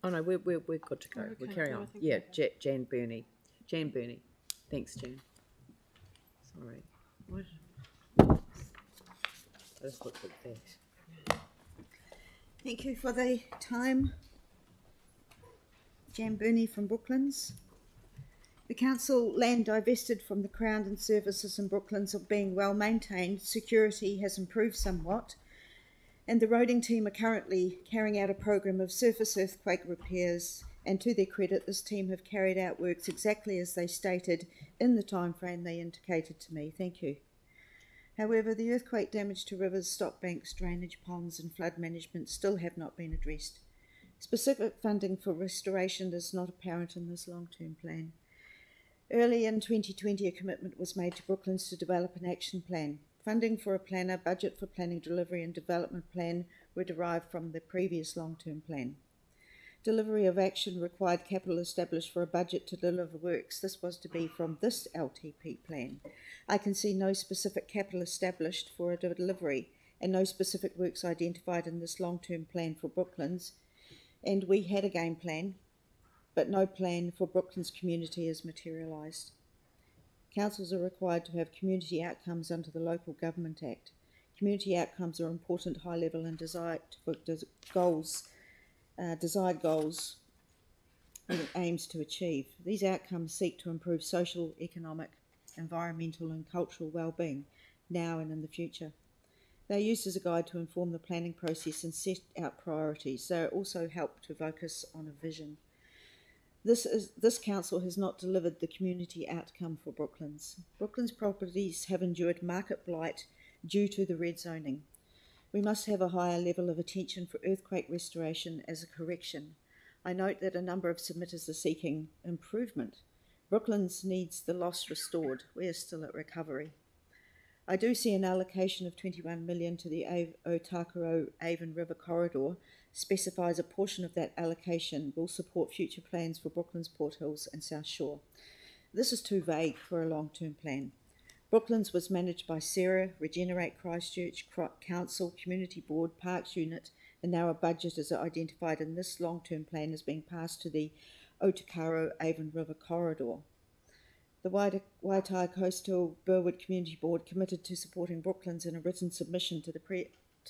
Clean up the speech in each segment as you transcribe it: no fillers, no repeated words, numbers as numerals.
Oh no, we're good to go. Oh, We'll okay. carry No, I on. think Yeah, we're okay. Jan Burney. Jan Burney. Thanks, Jan. Sorry. What? I just looked at that. Thank you for the time. Jan Burney from Brooklands. The council land divested from the Crown and services in Brooklands are being well maintained. Security has improved somewhat, and the roading team are currently carrying out a program of surface earthquake repairs, and to their credit, this team have carried out works exactly as they stated in the time frame they indicated to me. Thank you. However, the earthquake damage to rivers, stock banks, drainage ponds and flood management still have not been addressed. Specific funding for restoration is not apparent in this long-term plan. Early in 2020, a commitment was made to Brooklands to develop an action plan. Funding for a planner, budget for planning, delivery and development plan were derived from the previous long-term plan. Delivery of action required capital established for a budget to deliver works. This was to be from this LTP plan. I can see no specific capital established for a delivery and no specific works identified in this long-term plan for Brooklands. And we had a game plan, but no plan for Brooklands community is materialised. Councils are required to have community outcomes under the Local Government Act. Community outcomes are important, high level and desired goals and aims to achieve. These outcomes seek to improve social, economic, environmental and cultural well-being now and in the future. They are used as a guide to inform the planning process and set out priorities. They also help to focus on a vision. This council has not delivered the community outcome for Brooklands. Brooklands properties have endured market blight due to the red zoning. We must have a higher level of attention for earthquake restoration as a correction. I note that a number of submitters are seeking improvement. Brooklands needs the loss restored. We are still at recovery. I do see an allocation of 21 million to the Otakaro Avon River corridor specifies a portion of that allocation will support future plans for Brooklands, Port Hills and South Shore. This is too vague for a long-term plan. Brooklands was managed by Sarah, Regenerate Christchurch, Council, Community Board, Parks Unit, and now a budget is identified in this long-term plan as being passed to the Otakaro Avon River corridor. The Waitai Coastal Burwood Community Board committed to supporting Brooklands in a written submission to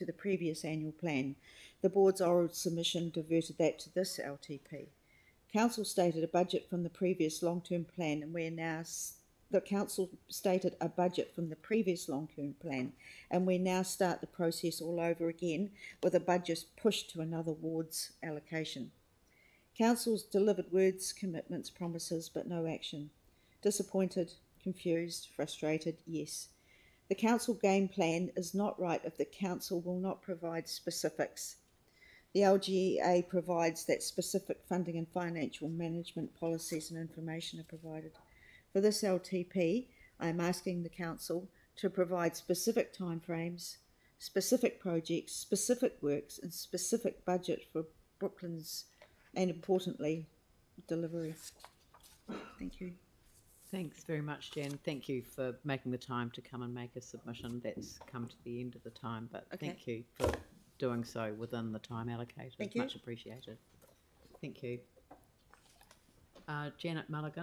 the previous annual plan. The board's oral submission diverted that to this LTP. Council stated a budget from the previous long-term plan, and the council stated a budget from the previous long-term plan, and we now start the process all over again with a budget pushed to another ward's allocation. Council's delivered words, commitments, promises, but no action. Disappointed, confused, frustrated, yes. The council game plan is not right if the council will not provide specifics. The LGA provides that specific funding and financial management policies and information are provided. For this LTP, I am asking the council to provide specific timeframes, specific projects, specific works and specific budget for Brooklands and, importantly, delivery. Thank you. Thanks very much, Jan. Thank you for making the time to come and make a submission. That's come to the end of the time, but okay. Thank you for doing so within the time allocated. Thank you. Much appreciated. Thank you. Janet Mulligan.